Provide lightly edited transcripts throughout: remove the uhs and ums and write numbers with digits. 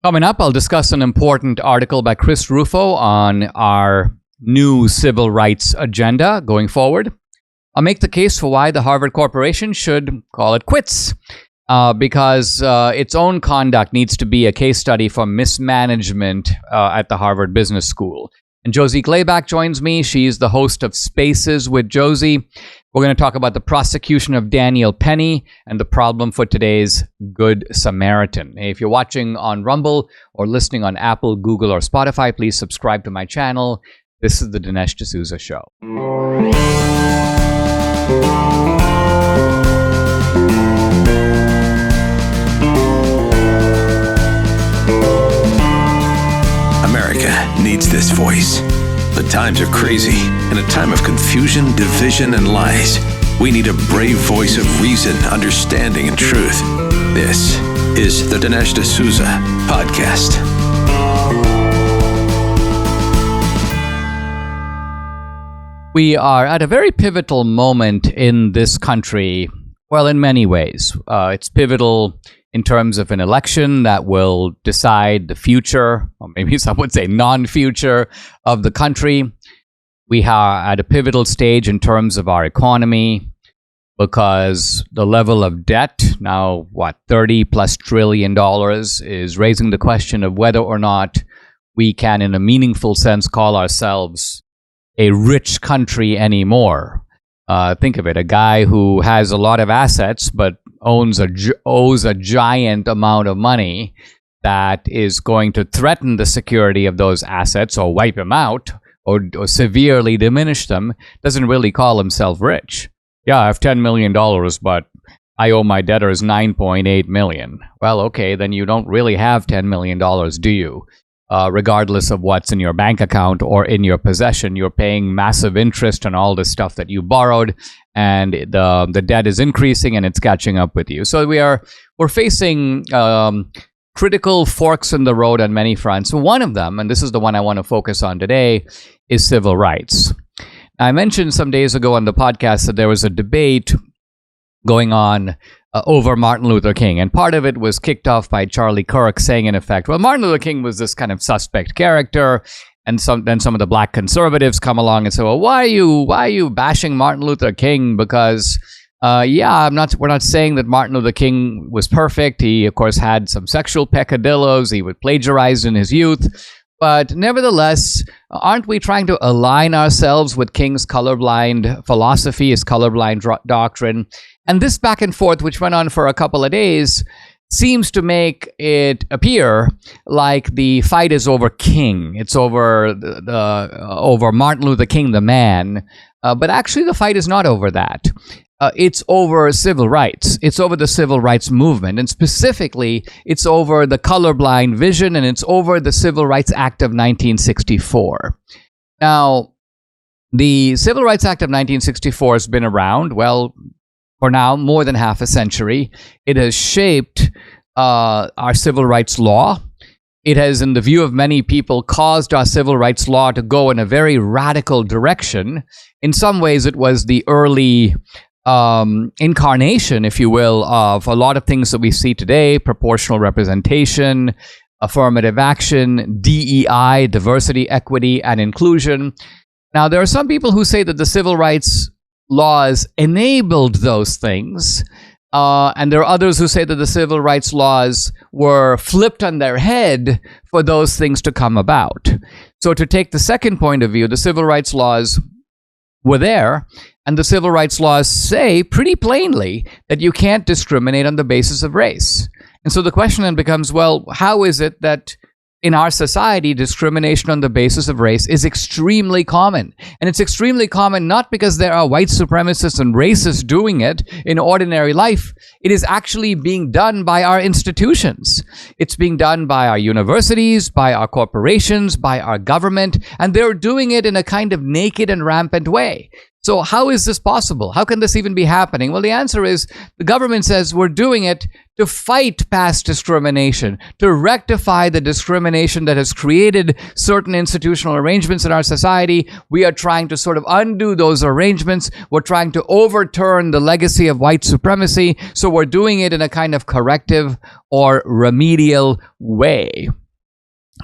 Coming up, I'll discuss an important article by Chris Rufo on our new civil rights agenda going forward. I'll make the case for why the Harvard Corporation should call it quits, because its own conduct needs to be a case study for mismanagement at the Harvard Business School. And Josie Glabach joins me. She's the host of Spaces with Josie. We're going to talk about the prosecution of Daniel Penny and the problem for today's Good Samaritan. If you're watching on Rumble or listening on Apple, Google, or Spotify, please subscribe to my channel. This is the Dinesh D'Souza Show. America needs this voice. The times are crazy. In a time of confusion, division, and lies, we need a brave voice of reason, understanding, and truth. This is the Dinesh D'Souza Podcast. We are at a very pivotal moment in this country. Well, in many ways. It's pivotal in terms of an election that will decide the future, or maybe some would say non-future, of the country. We are at a pivotal stage in terms of our economy because the level of debt, now $30+ trillion, is raising the question of whether or not we can, in a meaningful sense, call ourselves a rich country anymore. Think of it, a guy who has a lot of assets but owes a giant amount of money that is going to threaten the security of those assets or wipe him out or severely diminish them, doesn't really call himself rich. Yeah, I have $10 million, but I owe my debtors $9.8 million. Well, okay, then you don't really have $10 million, do you? Regardless of what's in your bank account or in your possession, you're paying massive interest on all the stuff that you borrowed, and the debt is increasing and it's catching up with you. So we're facing critical forks in the road on many fronts. One of them, and this is the one I want to focus on today, is civil rights. I mentioned some days ago on the podcast that there was a debate going on over Martin Luther King. And part of it was kicked off by Charlie Kirk saying, in effect, well, Martin Luther King was this kind of suspect character. And then some of the black conservatives come along and say, well, why are you bashing Martin Luther King? Because, we're not saying that Martin Luther King was perfect. He, of course, had some sexual peccadillos. He would plagiarize in his youth. But nevertheless, aren't we trying to align ourselves with King's colorblind philosophy, his colorblind doctrine? And this back and forth, which went on for a couple of days, seems to make it appear like the fight is over King. It's over over Martin Luther King, the man. But actually, the fight is not over that. It's over civil rights. It's over the civil rights movement. And specifically, it's over the colorblind vision, and it's over the Civil Rights Act of 1964. Now, the Civil Rights Act of 1964 has been around, well, for now, more than half a century. It has shaped our civil rights law. It has, in the view of many people, caused our civil rights law to go in a very radical direction. In some ways, it was the early incarnation, if you will, of a lot of things that we see today: proportional representation, affirmative action, DEI, diversity, equity, and inclusion. Now, there are some people who say that the civil rights laws enabled those things, and there are others who say that the civil rights laws were flipped on their head for those things to come about. So to take the second point of view, the civil rights laws were there, and the civil rights laws say pretty plainly that you can't discriminate on the basis of race. And so the question then becomes, well, how is it that in our society, discrimination on the basis of race is extremely common? And it's extremely common not because there are white supremacists and racists doing it in ordinary life. It is actually being done by our institutions. It's being done by our universities, by our corporations, by our government, and they're doing it in a kind of naked and rampant way. So how is this possible? How can this even be happening? Well, the answer is the government says we're doing it to fight past discrimination, to rectify the discrimination that has created certain institutional arrangements in our society. We are trying to sort of undo those arrangements. We're trying to overturn the legacy of white supremacy. So we're doing it in a kind of corrective or remedial way.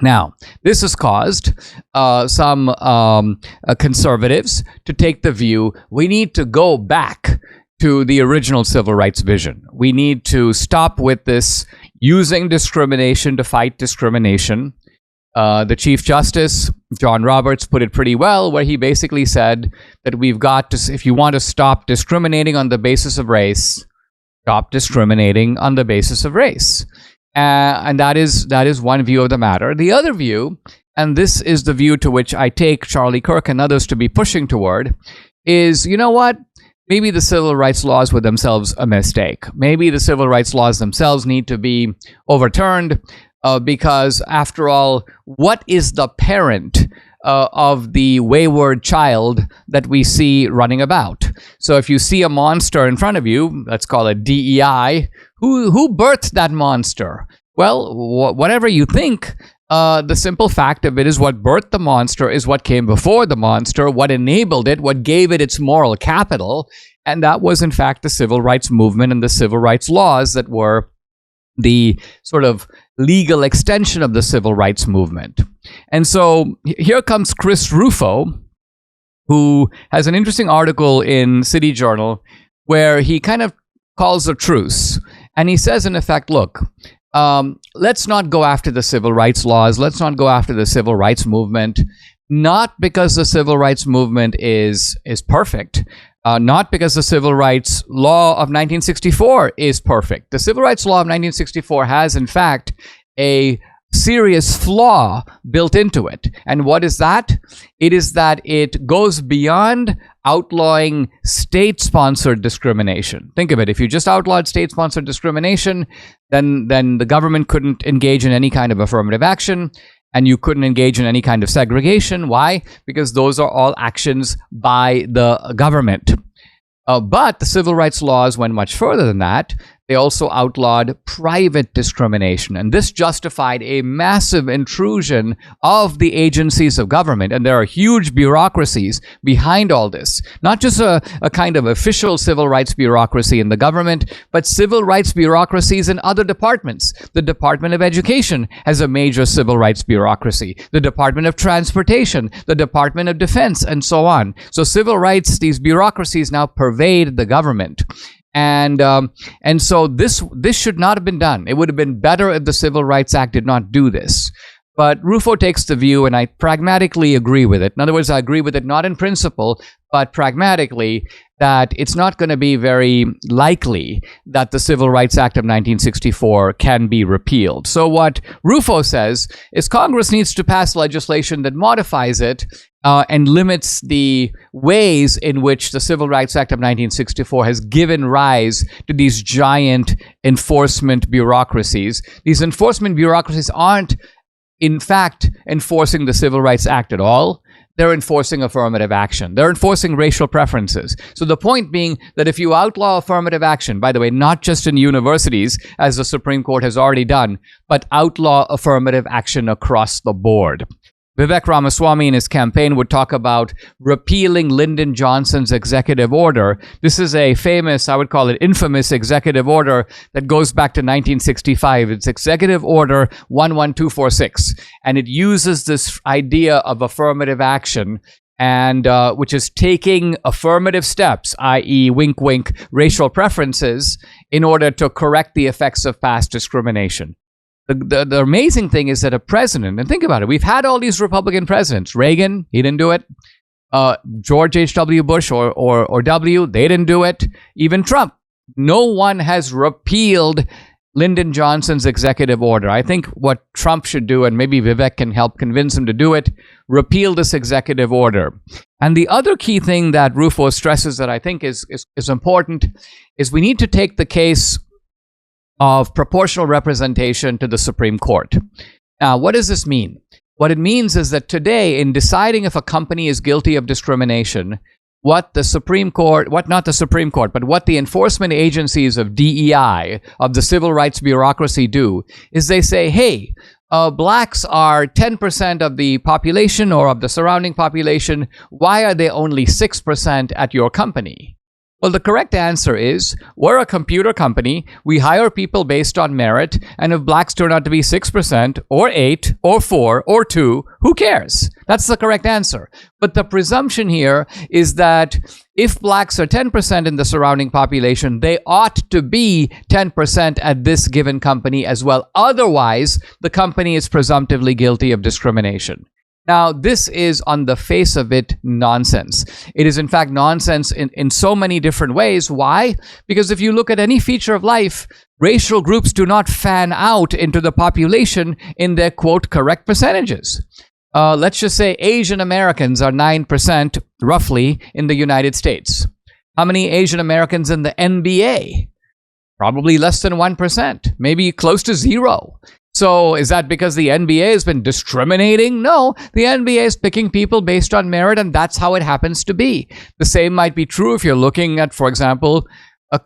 Now, this has caused some conservatives to take the view we need to go back to the original civil rights vision. We need to stop with this using discrimination to fight discrimination. The Chief Justice, John Roberts, put it pretty well, where he basically said that we've got to, if you want to stop discriminating on the basis of race, stop discriminating on the basis of race. And that is one view of the matter. The other view, and this is the view to which I take Charlie Kirk and others to be pushing toward, is, you know what? Maybe the civil rights laws were themselves a mistake. Maybe the civil rights laws themselves need to be overturned because, after all, what is the parent of the wayward child that we see running about? So if you see a monster in front of you, let's call it DEI, who birthed that monster? Well, whatever you think, the simple fact of it is what birthed the monster is what came before the monster, what enabled it, what gave it its moral capital, and that was in fact the civil rights movement and the civil rights laws that were the sort of legal extension of the civil rights movement. And so here comes Chris Rufo, who has an interesting article in City Journal where he kind of calls a truce. And he says, in effect, look, let's not go after the civil rights laws. Let's not go after the civil rights movement, not because the civil rights movement is perfect, not because the civil rights law of 1964 is perfect. The civil rights law of 1964 has, in fact, a serious flaw built into it. And what is that? It is that it goes beyond outlawing state-sponsored discrimination. Think of it. If you just outlawed state-sponsored discrimination, then the government couldn't engage in any kind of affirmative action, and you couldn't engage in any kind of segregation. Why? Because those are all actions by the government. But the civil rights laws went much further than that. They also outlawed private discrimination, and this justified a massive intrusion of the agencies of government. And there are huge bureaucracies behind all this, not just a kind of official civil rights bureaucracy in the government, but civil rights bureaucracies in other departments. The Department of Education has a major civil rights bureaucracy, the Department of Transportation, the Department of Defense, and so on. So civil rights, these bureaucracies now pervade the government. And so this should not have been done. It would have been better if the Civil Rights Act did not do this. But Rufo takes the view, and I pragmatically agree with it. In other words, I agree with it not in principle, but pragmatically, that it's not going to be very likely that the Civil Rights Act of 1964 can be repealed. So what Rufo says is Congress needs to pass legislation that modifies it and limits the ways in which the Civil Rights Act of 1964 has given rise to these giant enforcement bureaucracies. These enforcement bureaucracies aren't, in fact, enforcing the Civil Rights Act at all. They're enforcing affirmative action. They're enforcing racial preferences. So the point being that if you outlaw affirmative action, by the way, not just in universities, as the Supreme Court has already done, but outlaw affirmative action across the board. Vivek Ramaswamy in his campaign would talk about repealing Lyndon Johnson's executive order. This is a famous, I would call it infamous executive order that goes back to 1965. It's Executive Order 11246. And it uses this idea of affirmative action, and which is taking affirmative steps, i.e. wink, wink, racial preferences, in order to correct the effects of past discrimination. The amazing thing is that a president, and think about it, we've had all these Republican presidents. Reagan, he didn't do it. George H.W. Bush or W, they didn't do it. Even Trump. No one has repealed Lyndon Johnson's executive order. I think what Trump should do, and maybe Vivek can help convince him to do it, repeal this executive order. And the other key thing that Rufo stresses that I think is important is we need to take the case of proportional representation to the Supreme Court. Now, what does this mean? What it means is that today, in deciding if a company is guilty of discrimination, what the Supreme Court, not the Supreme Court, but what the enforcement agencies of DEI, of the civil rights bureaucracy do, is they say, hey, blacks are 10% of the population or of the surrounding population. Why are they only 6% at your company? Well, the correct answer is, we're a computer company. We hire people based on merit. And if blacks turn out to be 6% or 8 or 4 or 2, who cares? That's the correct answer. But the presumption here is that if blacks are 10% in the surrounding population, they ought to be 10% at this given company as well. Otherwise, the company is presumptively guilty of discrimination. Now, this is, on the face of it, nonsense. It is, in fact, nonsense in so many different ways. Why? Because if you look at any feature of life, racial groups do not fan out into the population in their, quote, correct percentages. Let's just say Asian Americans are 9%, roughly, in the United States. How many Asian Americans in the NBA? Probably less than 1%, maybe close to 0. So is that because the NBA has been discriminating? No, the NBA is picking people based on merit, and that's how it happens to be. The same might be true if you're looking at, for example,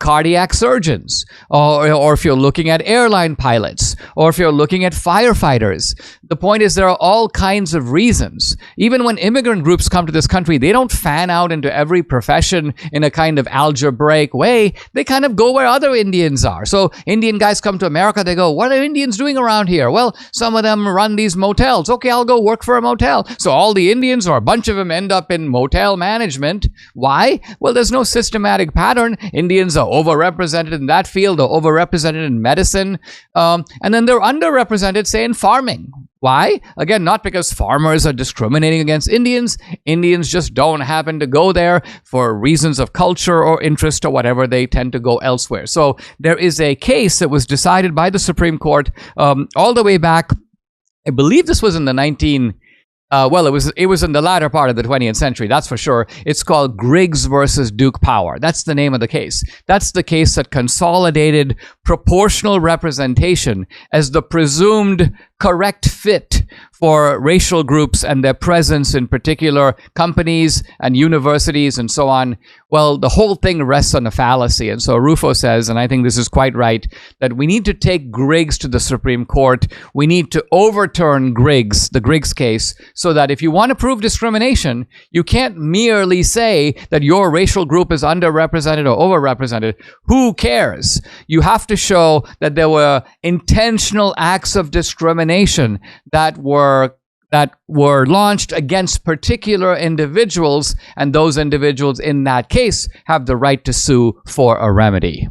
cardiac surgeons, or if you're looking at airline pilots, or if you're looking at firefighters. The point is, there are all kinds of reasons. Even when immigrant groups come to this country, they don't fan out into every profession in a kind of algebraic way. They kind of go where other Indians are. So Indian guys come to America, they go, what are Indians doing around here? Well, some of them run these motels. Okay, I'll go work for a motel. So all the Indians, or a bunch of them, end up in motel management. Why? Well, there's no systematic pattern. Indians are overrepresented in that field, or overrepresented in medicine, and then they're underrepresented, say, in farming. Why? Again, not because farmers are discriminating against Indians. Indians just don't happen to go there for reasons of culture or interest or whatever. They tend to go elsewhere. So there is a case that was decided by the Supreme Court all the way back, I believe this was in the it was in the latter part of the 20th century, that's for sure. It's called Griggs versus Duke Power. That's the name of the case. That's the case that consolidated proportional representation as the presumed correct fit for racial groups and their presence in particular companies and universities and so on. Well, the whole thing rests on a fallacy. And so Rufo says, and I think this is quite right, that we need to take Griggs to the Supreme Court. We need to overturn Griggs, the Griggs case, so that if you want to prove discrimination, you can't merely say that your racial group is underrepresented or overrepresented. Who cares? You have to show that there were intentional acts of discrimination that were launched against particular individuals, and those individuals in that case have the right to sue for a remedy.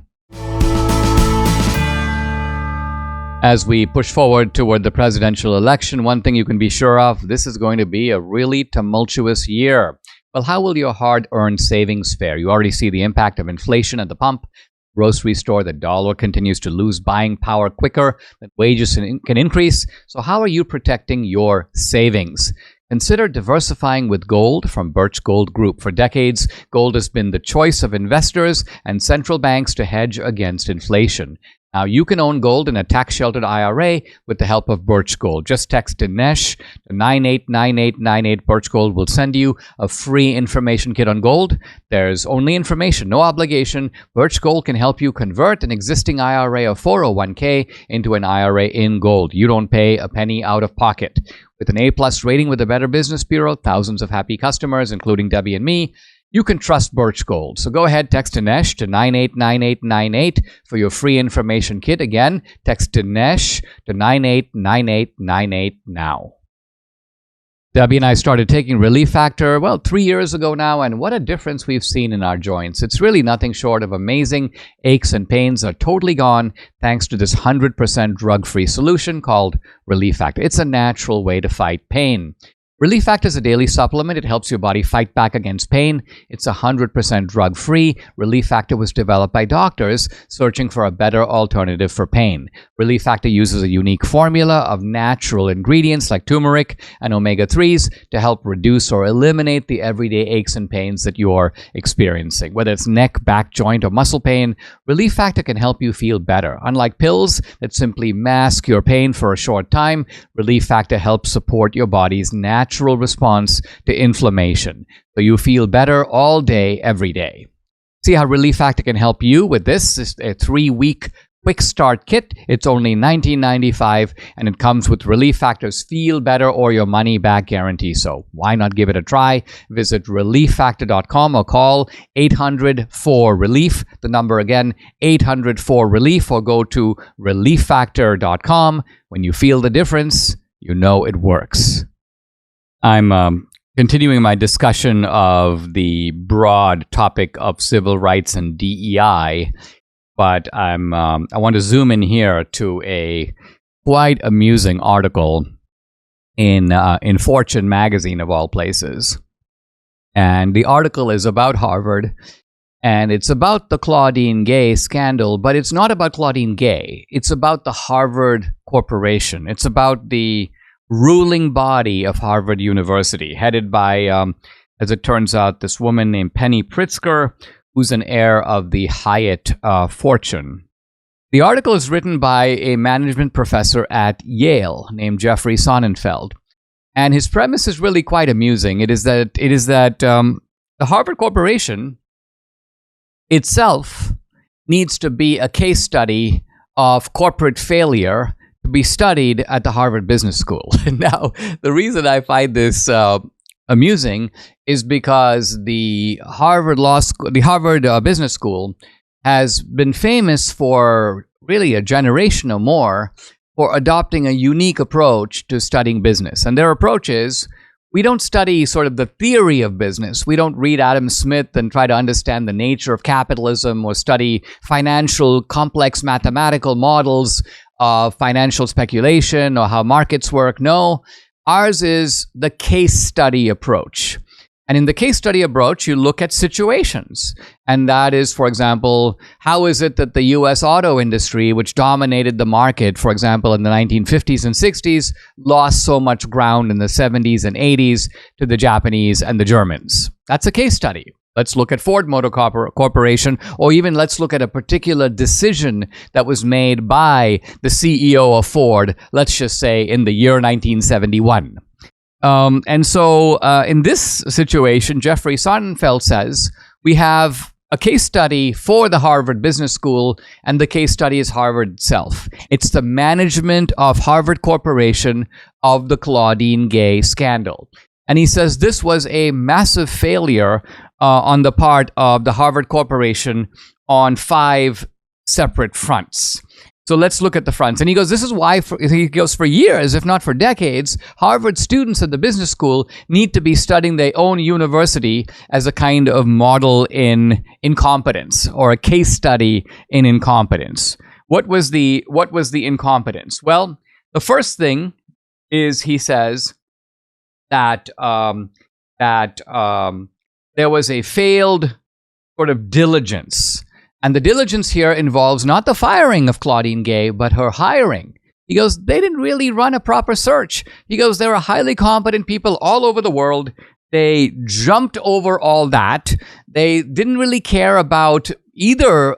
As we push forward toward the presidential election, one thing you can be sure of, this is going to be a really tumultuous year. Well, how will your hard-earned savings fare? You already see the impact of inflation at the pump. Grocery store, the dollar continues to lose buying power quicker than wages can increase. So how are you protecting your savings? Consider diversifying with gold from Birch Gold Group. For decades, gold has been the choice of investors and central banks to hedge against inflation. Now, you can own gold in a tax-sheltered IRA with the help of Birch Gold. Just text Dinesh to 989898. Birch Gold will send you a free information kit on gold. There's only information, no obligation. Birch Gold can help you convert an existing IRA or 401k into an IRA in gold. You don't pay a penny out of pocket. With an A+ rating with the Better Business Bureau, thousands of happy customers, including Debbie and me, you can trust Birch Gold. So go ahead, text Dinesh to 989898 for your free information kit. Again, text Dinesh to 989898 now. Debbie and I started taking Relief Factor, 3 years ago now, and what a difference we've seen in our joints. It's really nothing short of amazing. Aches and pains are totally gone thanks to this 100% drug-free solution called Relief Factor. It's a natural way to fight pain. Relief Factor is a daily supplement. It helps your body fight back against pain. It's 100% drug-free. Relief Factor was developed by doctors searching for a better alternative for pain. Relief Factor uses a unique formula of natural ingredients like turmeric and omega-3s to help reduce or eliminate the everyday aches and pains that you're experiencing. Whether it's neck, back, joint, or muscle pain, Relief Factor can help you feel better. Unlike pills that simply mask your pain for a short time, Relief Factor helps support your body's natural natural response to inflammation. So you feel better all day, every day. See how Relief Factor can help you with this. It's a 3-week quick start kit. It's only $19.95, and it comes with Relief Factor's Feel Better or Your Money Back guarantee. So why not give it a try? Visit relieffactor.com or call 800-4RELIEF. The number again, 800-4RELIEF, or go to relieffactor.com. When you feel the difference, you know it works. I'm continuing my discussion of the broad topic of civil rights and DEI. But I want to zoom in here to a quite amusing article in Fortune magazine, of all places. And the article is about Harvard, and it's about the Claudine Gay scandal, but it's not about Claudine Gay. It's about the Harvard Corporation. It's about the ruling body of Harvard University, headed by, as it turns out, this woman named Penny Pritzker, who's an heir of the Hyatt fortune. The article is written by a management professor at Yale named Jeffrey Sonnenfeld, and his premise is really quite amusing. It is that the Harvard Corporation itself needs to be a case study of corporate failure to be studied at the Harvard Business School. Now, the reason I find this amusing is because the Harvard Business School has been famous for really a generation or more for adopting a unique approach to studying business. And their approach is, we don't study sort of the theory of business. We don't read Adam Smith and try to understand the nature of capitalism or study financial complex mathematical models of financial speculation or how markets work. No. Ours is the case study approach. And in the case study approach, you look at situations. And that is, for example, how is it that the US auto industry, which dominated the market, for example, in the 1950s and 60s, lost so much ground in the 70s and 80s to the Japanese and the Germans? That's a case study. Let's look at Ford Motor Corporation, or even let's look at a particular decision that was made by the CEO of Ford, let's just say in the year 1971. And so in this situation, Jeffrey Sonnenfeld says, we have a case study for the Harvard Business School, and the case study is Harvard itself. It's the management of Harvard Corporation of the Claudine Gay scandal. And he says this was a massive failure on the part of the Harvard Corporation on 5 separate fronts. So let's look at the fronts. And he goes, this is why, he goes, for years, if not for decades, Harvard students at the business school need to be studying their own university as a kind of model in incompetence, or a case study in incompetence. What was the incompetence? Well, the first thing is, he says that there was a failed sort of diligence. And the diligence here involves not the firing of Claudine Gay, but her hiring. He goes, they didn't really run a proper search. He goes, there are highly competent people all over the world. They jumped over all that. They didn't really care about either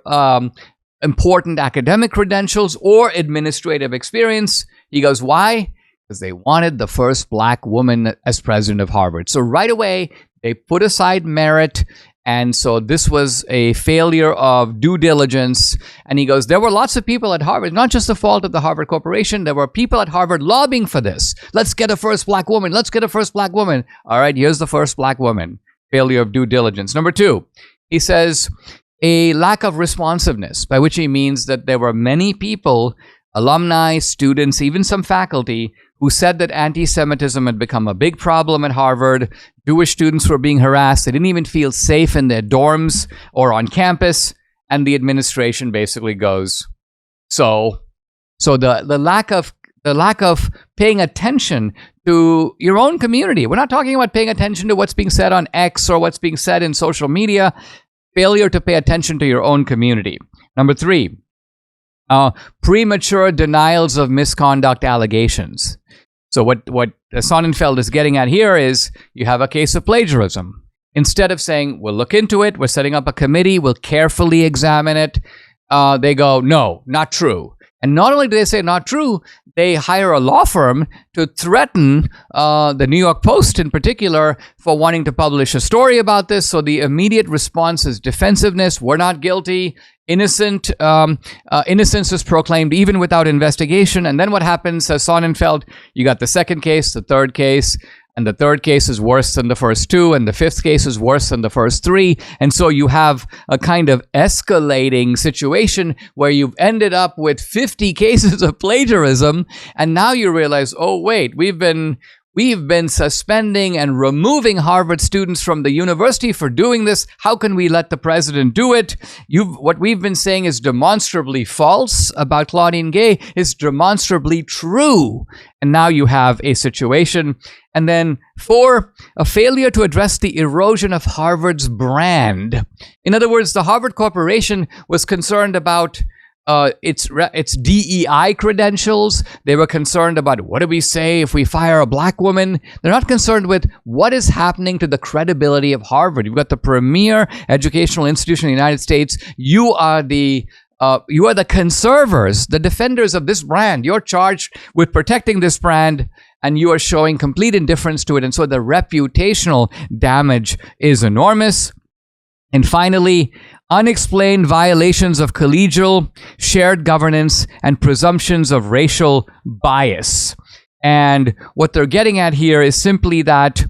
important academic credentials or administrative experience. He goes, why? Because they wanted the first black woman as president of Harvard. So right away, they put aside merit. And so this was a failure of due diligence. And he goes, there were lots of people at Harvard, not just the fault of the Harvard Corporation. There were people at Harvard lobbying for this. Let's get a first black woman. Let's get a first black woman. All right, here's the first black woman. Failure of due diligence. Number 2, he says a lack of responsiveness, by which he means that there were many people, alumni, students, even some faculty, who said that anti-Semitism had become a big problem at Harvard. Jewish students were being harassed. They didn't even feel safe in their dorms or on campus. And the administration basically goes, so the lack of paying attention to your own community. We're not talking about paying attention to what's being said on X or what's being said in social media. Failure to pay attention to your own community. Number 3, premature denials of misconduct allegations. So what Sonnenfeld is getting at here is, you have a case of plagiarism. Instead of saying, we'll look into it, we're setting up a committee, we'll carefully examine it, they go, no, not true. And not only do they say not true, they hire a law firm to threaten the New York Post in particular for wanting to publish a story about this. So the immediate response is defensiveness. We're not guilty. Innocence is proclaimed even without investigation. And then what happens, says Sonnenfeld, you got the second case, the third case, and the third case is worse than the first two, and the fifth case is worse than the first three. And so you have a kind of escalating situation where you've ended up with 50 cases of plagiarism, and now you realize, oh wait, we've been suspending and removing Harvard students from the university for doing this. How can we let the president do it? What we've been saying is demonstrably false about Claudine Gay is demonstrably true. And now you have a situation. And then 4, a failure to address the erosion of Harvard's brand. In other words, the Harvard Corporation was concerned about its DEI credentials. They were concerned about what do we say if we fire a black woman. They're not concerned with what is happening to the credibility of Harvard. You've got the premier educational institution in the United States. You are the conservers, the defenders of this brand. You're charged with protecting this brand, and you are showing complete indifference to it. And so the reputational damage is enormous. And finally, unexplained violations of collegial, shared governance, and presumptions of racial bias. And what they're getting at here is simply that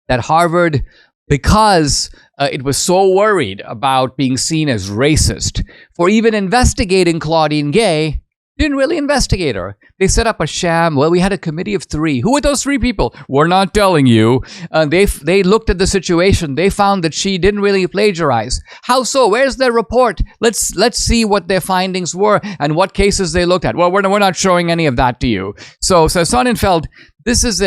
Harvard, because it was so worried about being seen as racist, for even investigating Claudine Gay, didn't really investigate her. They set up a sham. Well, we had a committee of 3. Who were those 3 people? We're not telling you. They looked at the situation. They found that she didn't really plagiarize. How so? Where's their report? Let's see what their findings were and what cases they looked at. Well, we're not showing any of that to you. So Sonnenfeld, this is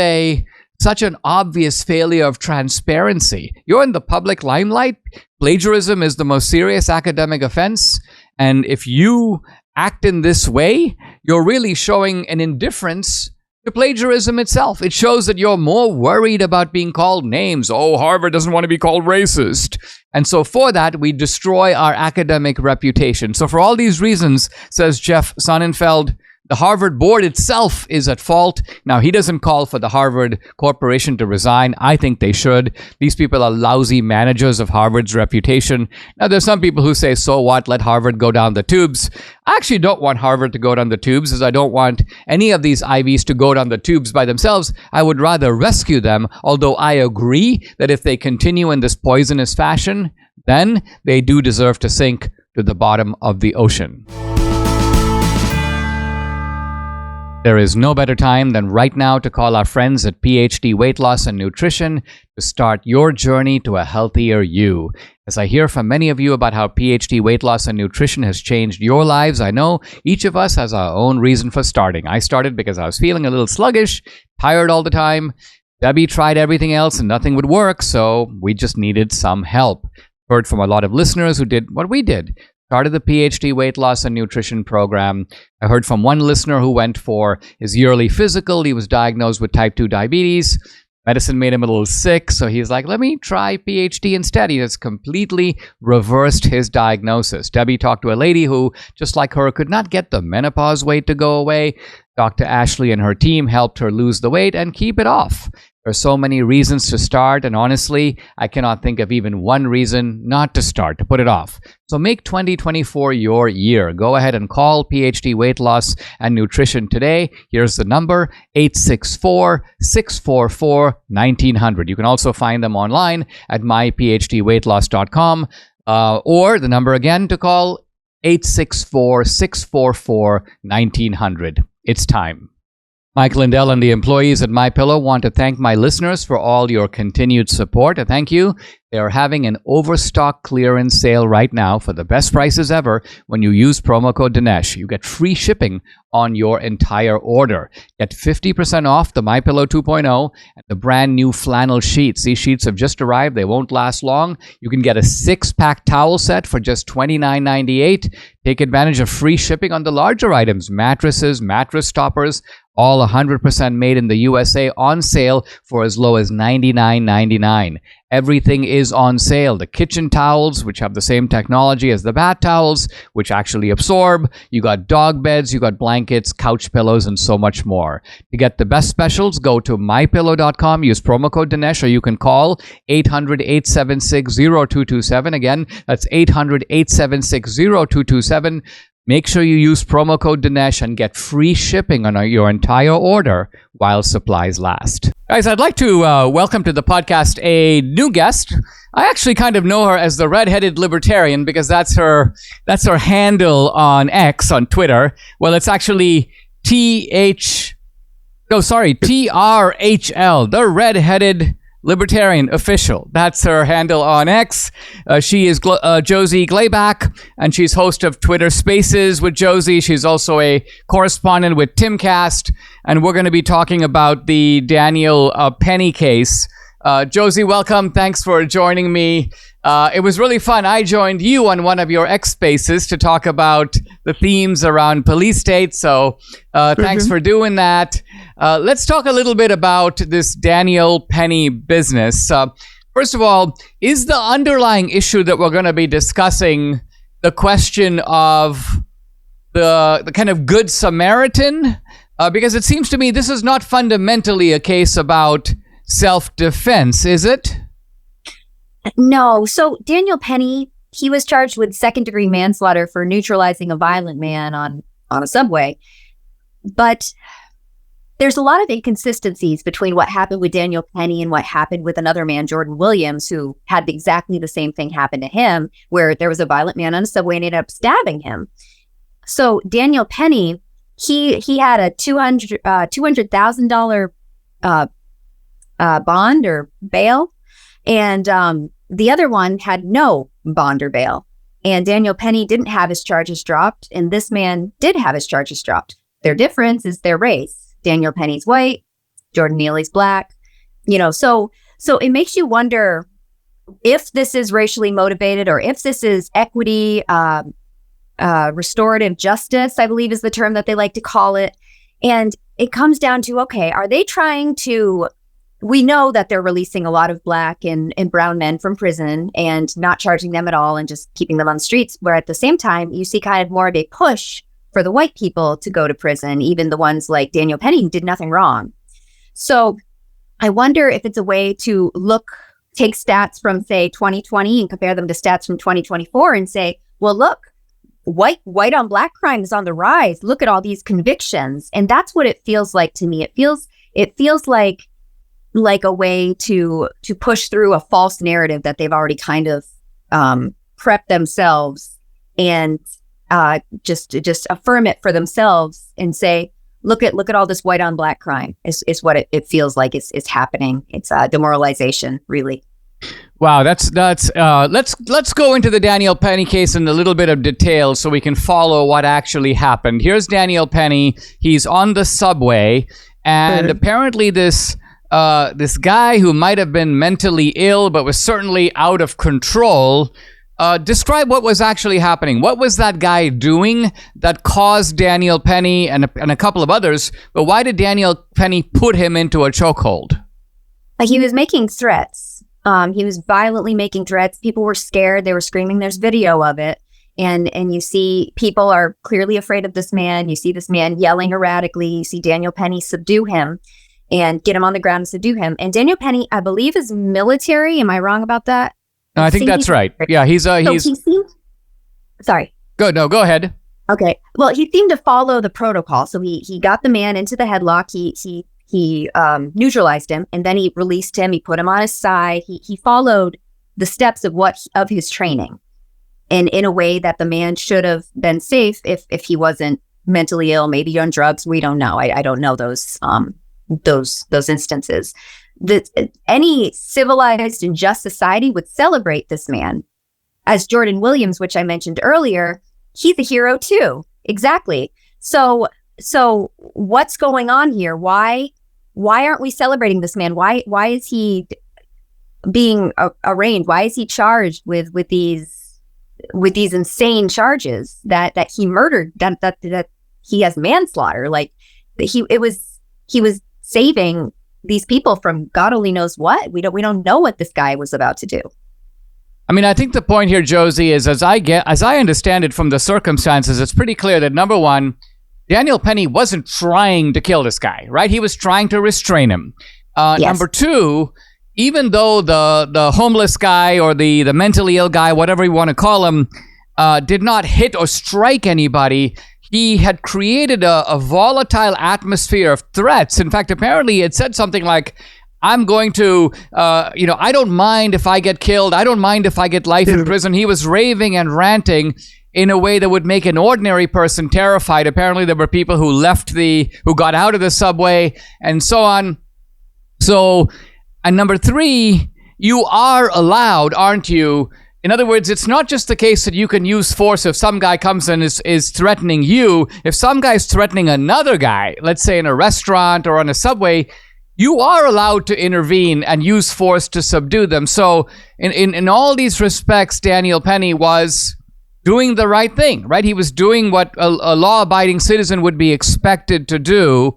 such an obvious failure of transparency. You're in the public limelight. Plagiarism is the most serious academic offense. And if you act in this way, you're really showing an indifference to plagiarism itself. It shows that you're more worried about being called names. Oh, Harvard doesn't want to be called racist. And so for that, we destroy our academic reputation. So for all these reasons, says Jeff Sonnenfeld, the Harvard board itself is at fault. Now, he doesn't call for the Harvard Corporation to resign. I think they should. These people are lousy managers of Harvard's reputation. Now, there's some people who say, so what? Let Harvard go down the tubes. I actually don't want Harvard to go down the tubes, as I don't want any of these Ivies to go down the tubes by themselves. I would rather rescue them, although I agree that if they continue in this poisonous fashion, then they do deserve to sink to the bottom of the ocean. There is no better time than right now to call our friends at PhD Weight Loss and Nutrition to start your journey to a healthier you. As I hear from many of you about how PhD Weight Loss and Nutrition has changed your lives, I know each of us has our own reason for starting. I started because I was feeling a little sluggish, tired all the time. Debbie tried everything else and nothing would work, so we just needed some help. Heard from a lot of listeners who did what we did. Started the PhD Weight Loss and Nutrition program. I heard from one listener who went for his yearly physical. He was diagnosed with type 2 diabetes. Medicine made him a little sick, so he's like, let me try PhD instead. He has completely reversed his diagnosis. Debbie talked to a lady who, just like her, could not get the menopause weight to go away. Dr. Ashley and her team helped her lose the weight and keep it off. There are so many reasons to start, and honestly, I cannot think of even one reason not to start, to put it off. So make 2024 your year. Go ahead and call PhD Weight Loss and Nutrition today. Here's the number, 864-644-1900. You can also find them online at myphdweightloss.com, or the number again to call, 864-644-1900. It's time. Mike Lindell and the employees at MyPillow want to thank my listeners for all your continued support. Thank you. They are having an overstock clearance sale right now for the best prices ever when you use promo code Dinesh. You get free shipping on your entire order. Get 50% off the MyPillow 2.0 and the brand new flannel sheets. These sheets have just arrived. They won't last long. You can get a 6-pack towel set for just $29.98. Take advantage of free shipping on the larger items, mattresses, mattress toppers, all 100% made in the USA, on sale for as low as $99.99. Everything is on sale. The kitchen towels, which have the same technology as the bath towels, which actually absorb. You got dog beds, you got blankets, couch pillows, and so much more. To get the best specials, go to mypillow.com, use promo code Dinesh, or you can call 800-876-0227. Again, that's 800-876-0227. Make sure you use promo code Dinesh and get free shipping on your entire order while supplies last. Guys, I'd like to welcome to the podcast a new guest. I actually kind of know her as the Red-Headed Libertarian because that's her handle on X, on Twitter. Well, it's actually TRHL, the Red-Headed Libertarian Official. That's her handle on X. She is Josie Glabach, and she's host of Twitter Spaces with Josie. She's also a correspondent with Timcast, and we're going to be talking about the Daniel Penny case. Josie, welcome. Thanks for joining me. It was really fun. I joined you on one of your X Spaces to talk about the themes around police state, so thanks for doing that. Let's talk a little bit about this Daniel Penny business. First of all, is the underlying issue that we're going to be discussing the question of the kind of Good Samaritan? Because it seems to me this is not fundamentally a case about self-defense, is it? No. So Daniel Penny, he was charged with second-degree manslaughter for neutralizing a violent man on a subway. But there's a lot of inconsistencies between what happened with Daniel Penny and what happened with another man, Jordan Williams, who had exactly the same thing happen to him, where there was a violent man on a subway and ended up stabbing him. So Daniel Penny, he had a $200,000 bond or bail, and the other one had no bond or bail. And Daniel Penny didn't have his charges dropped, and this man did have his charges dropped. Their difference is their race. Daniel Penny's white, Jordan Neely's black. So it makes you wonder if this is racially motivated or if this is equity, restorative justice, I believe is the term that they like to call it. And it comes down to, okay, are they trying to, we know that they're releasing a lot of black and brown men from prison and not charging them at all and just keeping them on the streets, where at the same time, you see kind of more of a push for the white people to go to prison, even the ones like Daniel Penny who did nothing wrong. So I wonder if it's a way to take stats from, say, 2020 and compare them to stats from 2024 and say, well, look, white on black crime is on the rise. Look at all these convictions. And that's what it feels like to me. It feels like a way to push through a false narrative that they've already kind of prepped themselves and just affirm it for themselves and say, look at all this white on black crime is what it feels like is happening. It's demoralization, really. Wow, let's go into the Daniel Penny case in a little bit of detail so we can follow what actually happened. Here's Daniel Penny. He's on the subway, and apparently this guy who might have been mentally ill but was certainly out of control. Describe what was actually happening. What was that guy doing that caused Daniel Penny and a couple of others? But why did Daniel Penny put him into a chokehold? He was making threats. He was violently making threats. People were scared. They were screaming. There's video of it. And you see people are clearly afraid of this man. You see this man yelling erratically. You see Daniel Penny subdue him and get him on the ground and subdue him. And Daniel Penny, I believe, is military. Am I wrong about that? No, I think that's right. Yeah, he's sorry. Go ahead. Okay. Well, he seemed to follow the protocol. So he got the man into the headlock. He neutralized him, and then he released him. He put him on his side. He followed the steps of his training, and in a way that the man should have been safe if he wasn't mentally ill, maybe on drugs. We don't know. I don't know those instances. Any civilized and just society would celebrate this man. As Jordan Williams, which I mentioned earlier, he's a hero too. Exactly. So what's going on here? Why aren't we celebrating this man? Why is he being arraigned? Why is he charged with these insane charges that he murdered, that he has manslaughter? Like he was saving these people from God only knows what. We don't know what this guy was about to do. I mean, I think the point here, Josie, is as I understand it from the circumstances, it's pretty clear that number one, Daniel Penny wasn't trying to kill this guy, right? He was trying to restrain him. Yes. Number two, even though the homeless guy or the mentally ill guy, whatever you want to call him, did not hit or strike anybody, he had created a volatile atmosphere of threats. In fact, apparently it said something like, I'm going to, I don't mind if I get killed. I don't mind if I get life in prison. He was raving and ranting in a way that would make an ordinary person terrified. Apparently there were people who who got out of the subway and so on. So, and number three, you are allowed, aren't you? In other words, it's not just the case that you can use force if some guy comes and is threatening you. If some guy is threatening another guy, let's say in a restaurant or on a subway, you are allowed to intervene and use force to subdue them. So in all these respects, Daniel Penny was doing the right thing, right? He was doing what a law-abiding citizen would be expected to do.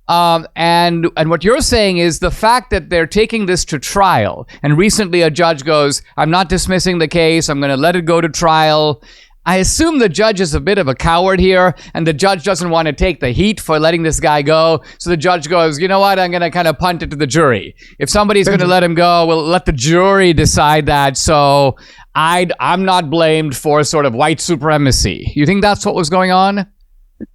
And what you're saying is the fact that they're taking this to trial, and recently a judge goes, I'm not dismissing the case, I'm going to let it go to trial. I assume the judge is a bit of a coward here, and the judge doesn't want to take the heat for letting this guy go. So the judge goes, you know what, I'm going to kind of punt it to the jury. If somebody's going to let him go, we'll let the jury decide that. So I'm not blamed for sort of white supremacy. You think that's what was going on?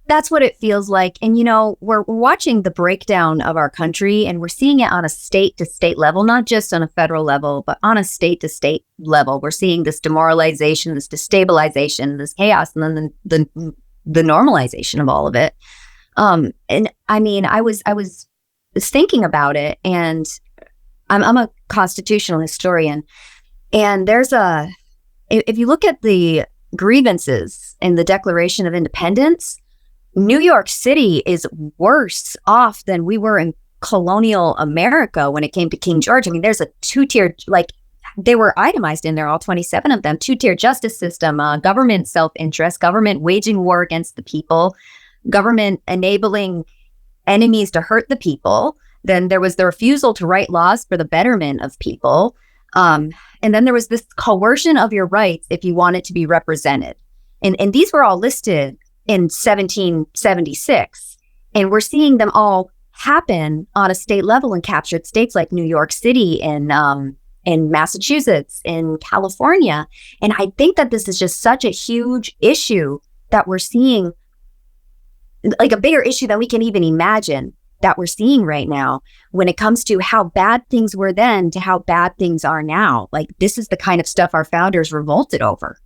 That's what it feels like. And, we're watching the breakdown of our country, and we're seeing it on a state to state level, not just on a federal level, but on a state to state level. We're seeing this demoralization, this destabilization, this chaos, and then the normalization of all of it. And I mean, I was thinking about it, and I'm a constitutional historian, and if you look at the grievances in the Declaration of Independence, New York City is worse off than we were in colonial America when it came to King George. I mean, there's a two-tiered, they were itemized in there, all 27 of them, two-tier justice system, government self-interest, government waging war against the people, government enabling enemies to hurt the people. Then there was the refusal to write laws for the betterment of people. And then there was this coercion of your rights if you wanted to be represented. And these were all listed in 1776. And we're seeing them all happen on a state level in captured states like New York City and in Massachusetts, in California. And I think that this is just such a huge issue that we're seeing, like a bigger issue than we can even imagine, that we're seeing right now when it comes to how bad things were then to how bad things are now. Like, this is the kind of stuff our founders revolted over.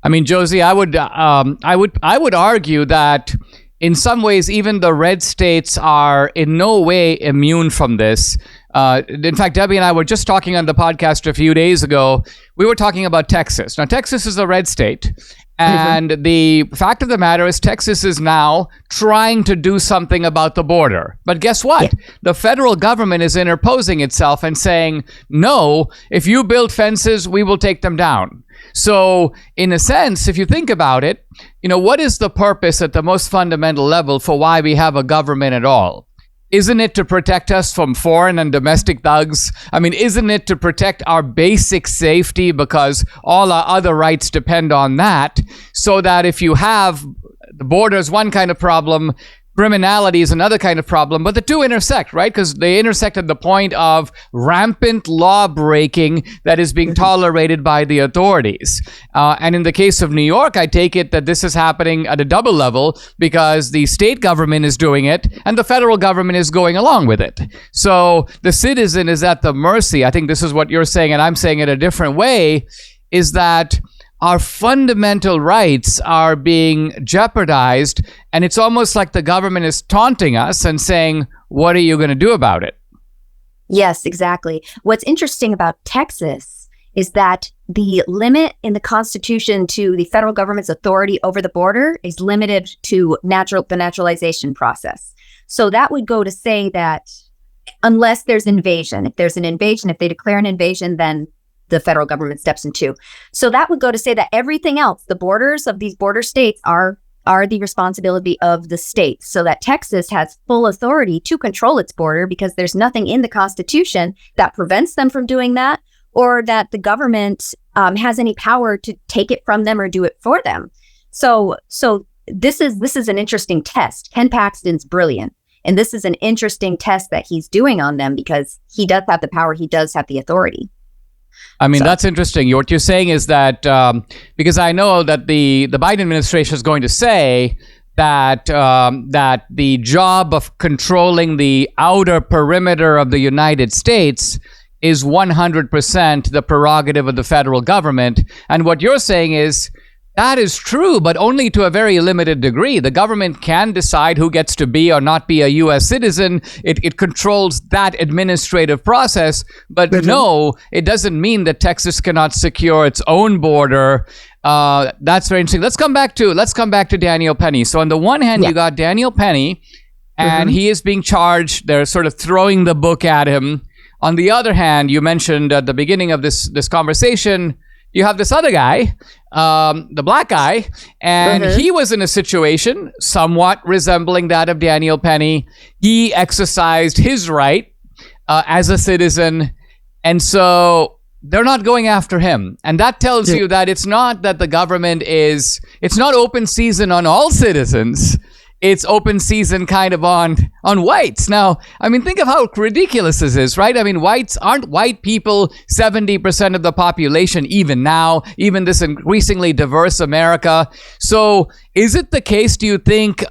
I mean, Josie, I would argue that in some ways, even the red states are in no way immune from this. In fact, Debbie and I were just talking on the podcast a few days ago. We were talking about Texas. Now, Texas is a red state. And the fact of the matter is Texas is now trying to do something about the border. But guess what? Yeah. The federal government is interposing itself and saying, no, if you build fences, we will take them down. So in a sense, if you think about it, what is the purpose at the most fundamental level for why we have a government at all? Isn't it to protect us from foreign and domestic thugs? I mean, isn't it to protect our basic safety, because all our other rights depend on that, so that if you have the border is one kind of problem, criminality is another kind of problem, but the two intersect, right? Because they intersect at the point of rampant law breaking that is being tolerated by the authorities. And in the case of New York, I take it that this is happening at a double level because the state government is doing it and the federal government is going along with it. So the citizen is at the mercy. I think this is what you're saying, and I'm saying it a different way, is that our fundamental rights are being jeopardized, and it's almost like the government is taunting us and saying, what are you going to do about it? Yes, exactly. What's interesting about Texas is that the limit in the Constitution to the federal government's authority over the border is limited to the naturalization process. So that would go to say that unless there's invasion, if they declare an invasion, then the federal government steps in too. So that would go to say that everything else, the borders of these border states are are the responsibility of the state, so that Texas has full authority to control its border because there's nothing in the Constitution that prevents them from doing that, or that the government has any power to take it from them or do it for them. So this is an interesting test. Ken Paxton's brilliant. And this is an interesting test that he's doing on them because he does have the power. He does have the authority. I mean, that's interesting. What you're saying is that because I know that the Biden administration is going to say that that the job of controlling the outer perimeter of the United States is 100% the prerogative of the federal government. And what you're saying is that is true, but only to a very limited degree. The government can decide who gets to be or not be a U.S. citizen. It controls that administrative process. But no, it doesn't mean that Texas cannot secure its own border. That's very interesting. Let's come back to Daniel Penny. So on the one hand, you got Daniel Penny, and he is being charged. They're sort of throwing the book at him. On the other hand, you mentioned at the beginning of this conversation, you have this other guy, the black guy, and he was in a situation somewhat resembling that of Daniel Penny. He exercised his right as a citizen, and so they're not going after him. And that tells you that it's not that the government it's not open season on all citizens. It's open season kind of on whites. Now, I mean, think of how ridiculous this is, right? I mean, aren't white people 70% of the population even now, even this increasingly diverse America? So is it the case, do you think,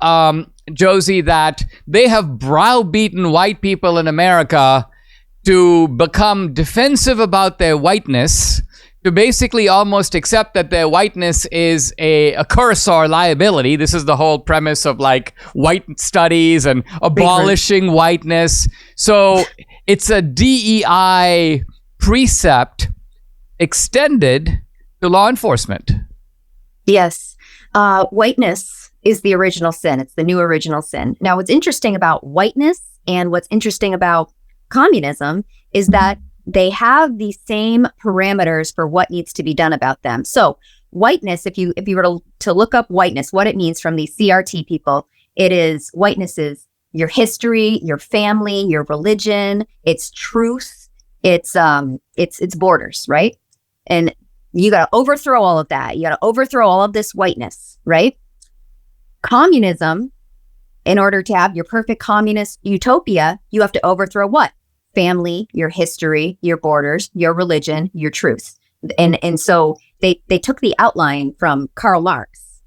Josie, that they have browbeaten white people in America to become defensive about their whiteness, to basically almost accept that their whiteness is a curse or liability? This is the whole premise of like white studies and abolishing whiteness. So it's a DEI precept extended to law enforcement. Yes. Whiteness is the original sin. It's the new original sin. Now, what's interesting about whiteness and what's interesting about communism is that they have the same parameters for what needs to be done about them. So whiteness, if you were to look up whiteness, what it means from the CRT people, it is whiteness is your history, your family, your religion, it's truth, it's borders, right? And you got to overthrow all of that. You got to overthrow all of this whiteness, right? Communism, in order to have your perfect communist utopia, you have to overthrow what? Family, your history, your borders, your religion, your truth. And so they took the outline from Karl Marx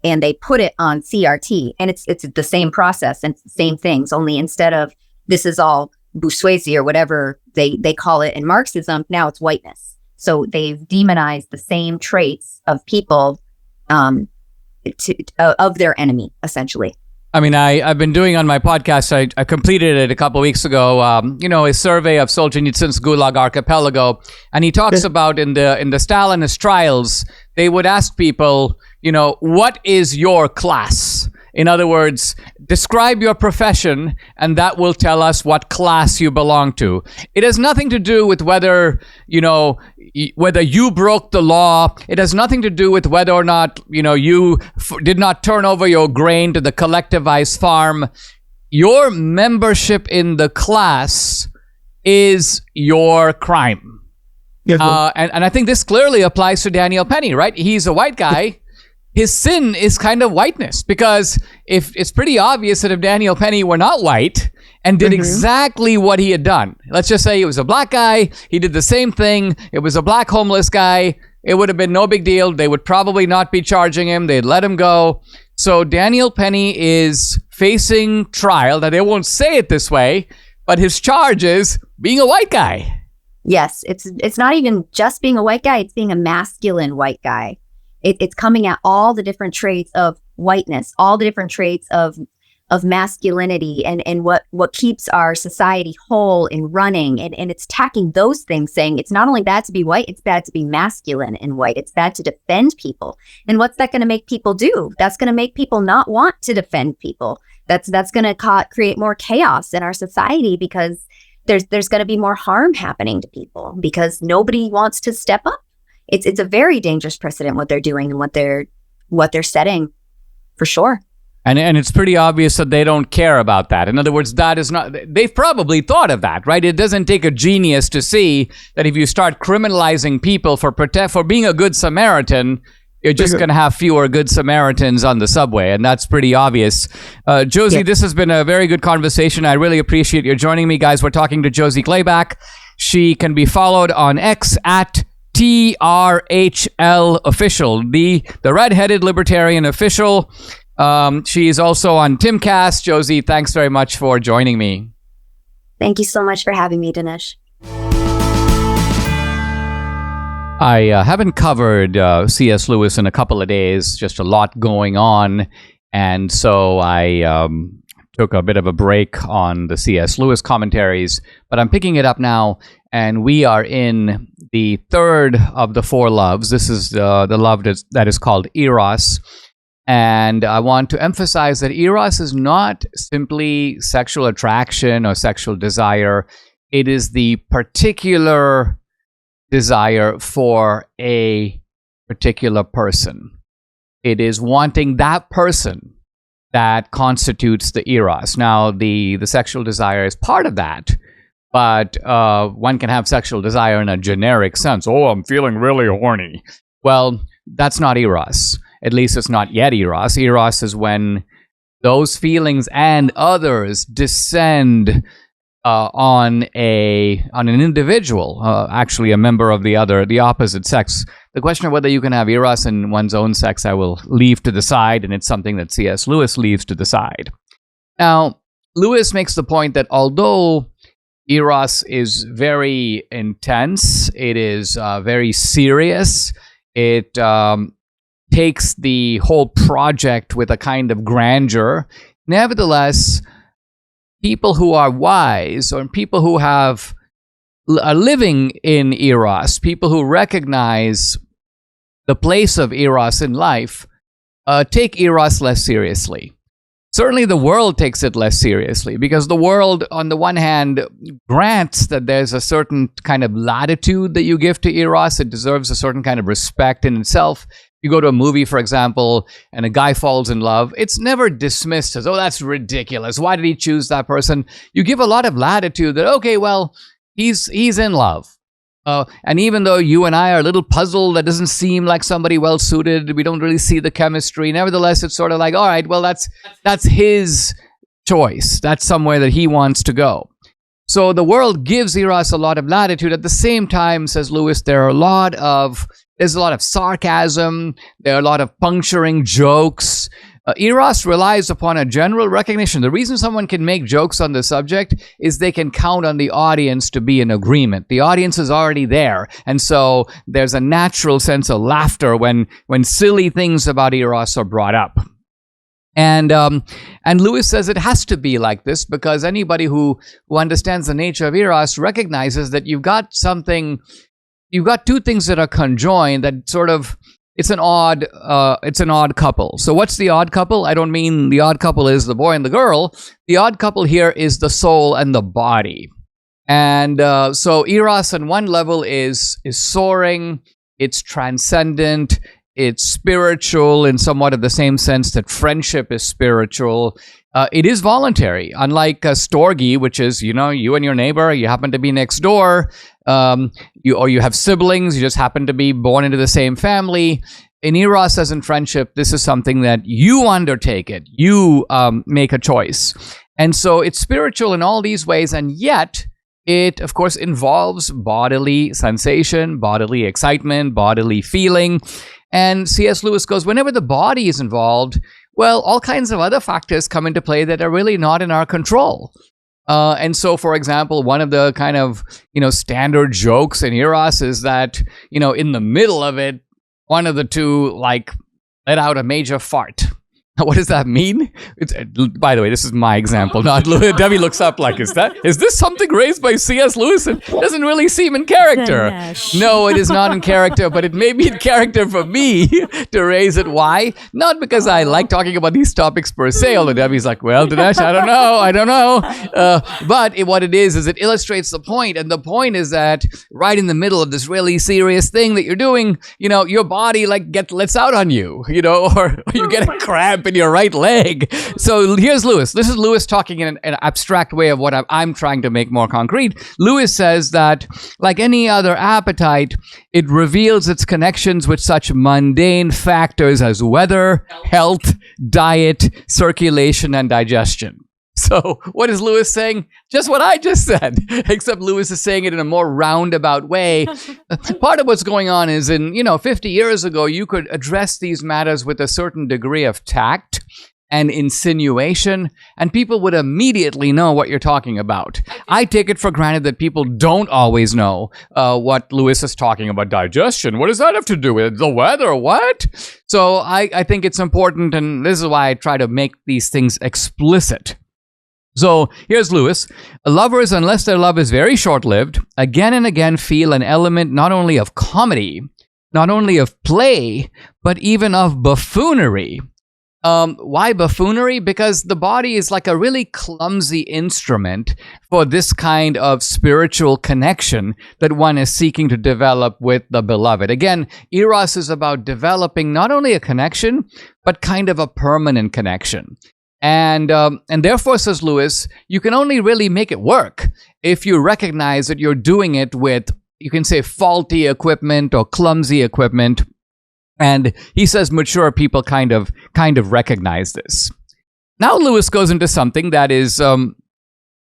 and they put it on CRT, and it's the same process and it's the same things, only instead of this is all bourgeoisie or whatever they call it in Marxism, now it's whiteness. So they've demonized the same traits of people of their enemy, essentially. I mean, I've been doing on my podcast, I completed it a couple of weeks ago, a survey of Solzhenitsyn's Gulag Archipelago. And he talks about in the Stalinist trials, they would ask people, what is your class? In other words, describe your profession, and that will tell us what class you belong to. It has nothing to do with whether you broke the law. It has nothing to do with whether or not, you did not turn over your grain to the collectivized farm. Your membership in the class is your crime. And I think this clearly applies to Daniel Penny, right? He's a white guy. His sin is kind of whiteness, because if it's pretty obvious that if Daniel Penny were not white and did exactly what he had done, let's just say he was a black guy, he did the same thing, it was a black homeless guy, it would have been no big deal. They would probably not be charging him. They'd let him go. So Daniel Penny is facing trial. Now, they won't say it this way, but his charge is being a white guy. Yes, it's not even just being a white guy, it's being a masculine white guy. It's coming at all the different traits of whiteness, all the different traits of masculinity and what keeps our society whole and running. And it's attacking those things, saying it's not only bad to be white, it's bad to be masculine and white. It's bad to defend people. And what's that going to make people do? That's going to make people not want to defend people. That's going to create more chaos in our society, because there's going to be more harm happening to people because nobody wants to step up. It's a very dangerous precedent what they're doing and what they're setting for sure. And it's pretty obvious that they don't care about that. In other words, that is not, they've probably thought of that, right? It doesn't take a genius to see that if you start criminalizing people for being a good Samaritan, you're just going to have fewer good Samaritans on the subway. And that's pretty obvious. Josie, This has been a very good conversation. I really appreciate you joining me, guys. We're talking to Josie Glabach. She can be followed on X at TRHL official, the redheaded libertarian official. She's also on Timcast. Josie, thanks very much for joining me. Thank you so much for having me, Dinesh. I haven't covered C.S. Lewis in a couple of days, just a lot going on. And so I took a bit of a break on the C.S. Lewis commentaries, but I'm picking it up now. And we are in the third of the four loves. This is the love that is called Eros. And I want to emphasize that Eros is not simply sexual attraction or sexual desire. It is the particular desire for a particular person. It is wanting that person that constitutes the Eros. Now, the sexual desire is part of that, but one can have sexual desire in a generic sense. Oh, I'm feeling really horny. Well, that's not Eros. At least it's not yet Eros. Eros is when those feelings and others descend on an individual, actually a member of the opposite sex. The question of whether you can have Eros in one's own sex, I will leave to the side, and it's something that C.S. Lewis leaves to the side. Now, Lewis makes the point that although Eros is very intense, it is very serious, it takes the whole project with a kind of grandeur. Nevertheless, people who are wise, or people who are living in Eros, people who recognize the place of Eros in life, take Eros less seriously. Certainly the world takes it less seriously, because the world, on the one hand, grants that there's a certain kind of latitude that you give to Eros. It deserves a certain kind of respect in itself. You go to a movie, for example, and a guy falls in love. It's never dismissed as, oh, that's ridiculous. Why did he choose that person? You give a lot of latitude that, okay, well, he's in love. And even though you and I are a little puzzled, that doesn't seem like somebody well-suited, we don't really see the chemistry. Nevertheless, it's sort of like, all right, well, that's his choice. That's somewhere that he wants to go. So the world gives Eros a lot of latitude. At the same time, says Lewis, there's a lot of sarcasm. There are a lot of puncturing jokes. Eros relies upon a general recognition. The reason someone can make jokes on the subject is they can count on the audience to be in agreement. The audience is already there. And so there's a natural sense of laughter when silly things about Eros are brought up. And Lewis says it has to be like this, because anybody who understands the nature of Eros recognizes that you've got two things that are conjoined that sort of, it's an odd couple. So what's the odd couple? I don't mean the odd couple is the boy and the girl. The odd couple here is the soul and the body. And so Eros on one level is soaring, it's transcendent, it's spiritual in somewhat of the same sense that friendship is spiritual. It is voluntary, unlike storge, which is, you and your neighbor, you happen to be next door, you have siblings, you just happen to be born into the same family. In Eros, as in friendship, this is something that you undertake it. You make a choice. And so it's spiritual in all these ways, and yet it, of course, involves bodily sensation, bodily excitement, bodily feeling. And C.S. Lewis goes, whenever the body is involved, well, all kinds of other factors come into play that are really not in our control. And so, for example, one of the kind of, standard jokes in Eros is that, in the middle of it, one of the two, let out a major fart. What does that mean? By the way, this is my example, not Lewis. Debbie looks up like, is this something raised by C.S. Lewis? It doesn't really seem in character. No, it is not in character, but it may be in character for me to raise it. Why? Not because I like talking about these topics per se, although Debbie's like, well, Dinesh, I don't know. But what it is it illustrates the point. And the point is that right in the middle of this really serious thing that you're doing, your body lets out on you, or you get a crab cramp in your right leg. So here's Lewis. This is Lewis talking in an abstract way of what I'm trying to make more concrete. Lewis says that, like any other appetite, it reveals its connections with such mundane factors as weather, health, diet, circulation, and digestion. So what is Lewis saying? Just what I just said, except Lewis is saying it in a more roundabout way. Part of what's going on is 50 years ago, you could address these matters with a certain degree of tact and insinuation, and people would immediately know what you're talking about. I take it for granted that people don't always know what Lewis is talking about. Digestion, what does that have to do with it? The weather, what? So I think it's important, and this is why I try to make these things explicit. So here's Lewis. Lovers, unless their love is very short-lived, again and again feel an element not only of comedy, not only of play, but even of buffoonery. Why buffoonery? Because the body is like a really clumsy instrument for this kind of spiritual connection that one is seeking to develop with the beloved. Again, Eros is about developing not only a connection, but kind of a permanent connection. And therefore, says Lewis, you can only really make it work if you recognize that you're doing it with, you can say, faulty equipment or clumsy equipment. And he says mature people kind of recognize this. Now Lewis goes into something that is a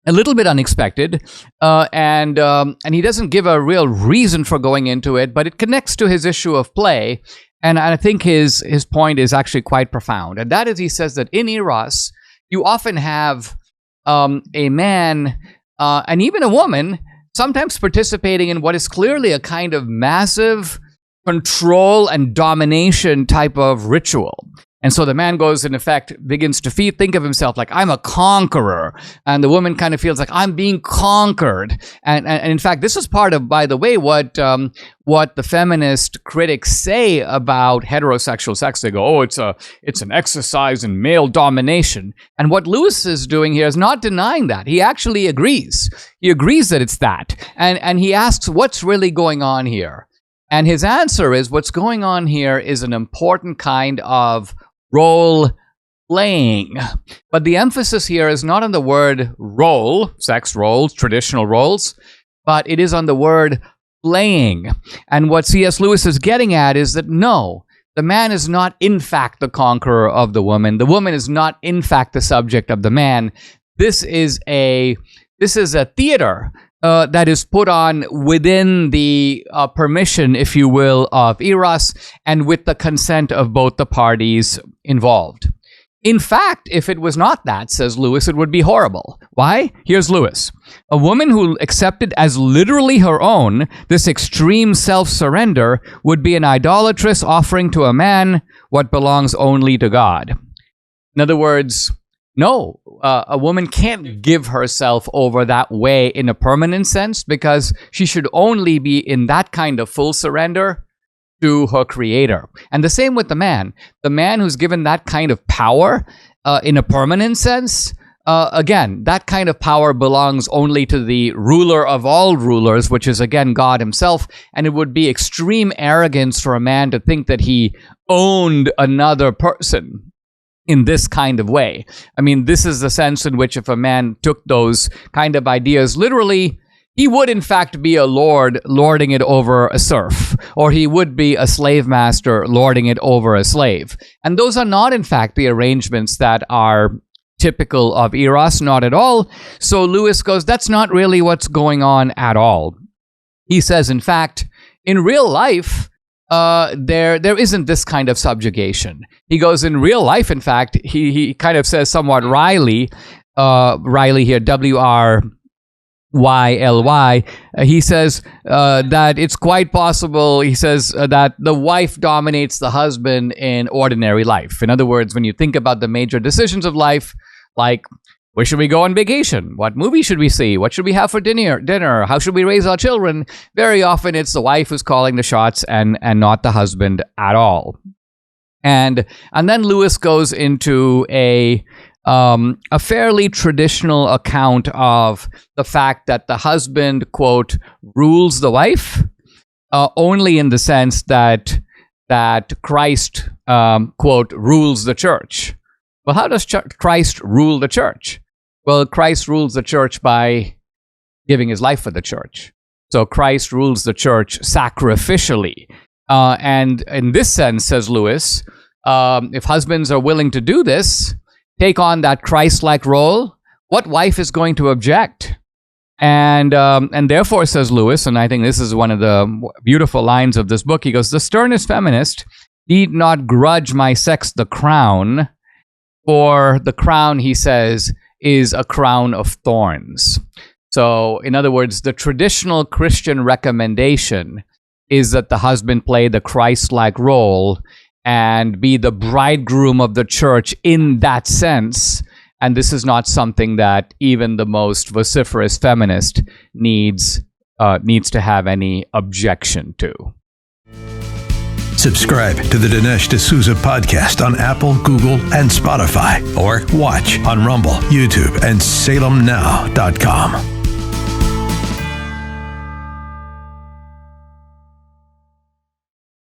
little bit unexpected, and he doesn't give a real reason for going into it, but it connects to his issue of play. And I think his point is actually quite profound. And that is, he says that in Eros, you often have a man and even a woman sometimes participating in what is clearly a kind of massive control and domination type of ritual. And so the man goes, in effect, begins to think of himself like, I'm a conqueror. And the woman kind of feels like, I'm being conquered. And in fact, this is part of, by the way, what the feminist critics say about heterosexual sex. They go, oh, it's an exercise in male domination. And what Lewis is doing here is not denying that. He actually agrees. He agrees that it's that. And he asks, what's really going on here? And his answer is, what's going on here is an important kind of role playing. But the emphasis here is not on the word role, sex roles, traditional roles, but it is on the word playing. And what C.S. Lewis is getting at is that no, the man is not in fact the conqueror of the woman. The woman is not in fact the subject of the man. This is a theater that is put on within the permission, if you will, of Eros, and with the consent of both the parties involved. In fact, if it was not that, says Lewis, it would be horrible. Why? Here's Lewis. A woman who accepted as literally her own this extreme self-surrender would be an idolatrous offering to a man what belongs only to God. In other words, no, a woman can't give herself over that way in a permanent sense, because she should only be in that kind of full surrender to her creator. And the same with the man. The man who's given that kind of power in a permanent sense, again, that kind of power belongs only to the ruler of all rulers, which is, again, God himself. And it would be extreme arrogance for a man to think that he owned another person in this kind of way. I mean, this is the sense in which if a man took those kind of ideas literally, he would in fact be a lord lording it over a serf, or he would be a slave master lording it over a slave. And those are not in fact the arrangements that are typical of Eros, not at all. So Lewis goes, that's not really what's going on at all. He says, in fact, in real life, there isn't this kind of subjugation. He goes, in real life, in fact, he kind of says somewhat wryly here, W-R-Y-L-Y, he says that it's quite possible, he says that the wife dominates the husband in ordinary life. In other words, when you think about the major decisions of life, like, where should we go on vacation? What movie should we see? What should we have for dinner? How should we raise our children? Very often it's the wife who's calling the shots and not the husband at all. And then Lewis goes into a fairly traditional account of the fact that the husband, quote, rules the wife, only in the sense that Christ, quote, rules the church. Well, how does Christ rule the church? Well, Christ rules the church by giving his life for the church. So Christ rules the church sacrificially. And in this sense, says Lewis, if husbands are willing to do this, take on that Christ-like role, what wife is going to object? And therefore, says Lewis, and I think this is one of the beautiful lines of this book, he goes, the sternest feminist need not grudge my sex the crown, for the crown, he says, is a crown of thorns. So, in other words, the traditional Christian recommendation is that the husband play the Christ-like role and be the bridegroom of the church in that sense. And this is not something that even the most vociferous feminist needs to have any objection to. Subscribe to the Dinesh D'Souza podcast on Apple, Google, and Spotify, or watch on Rumble, YouTube, and SalemNow.com.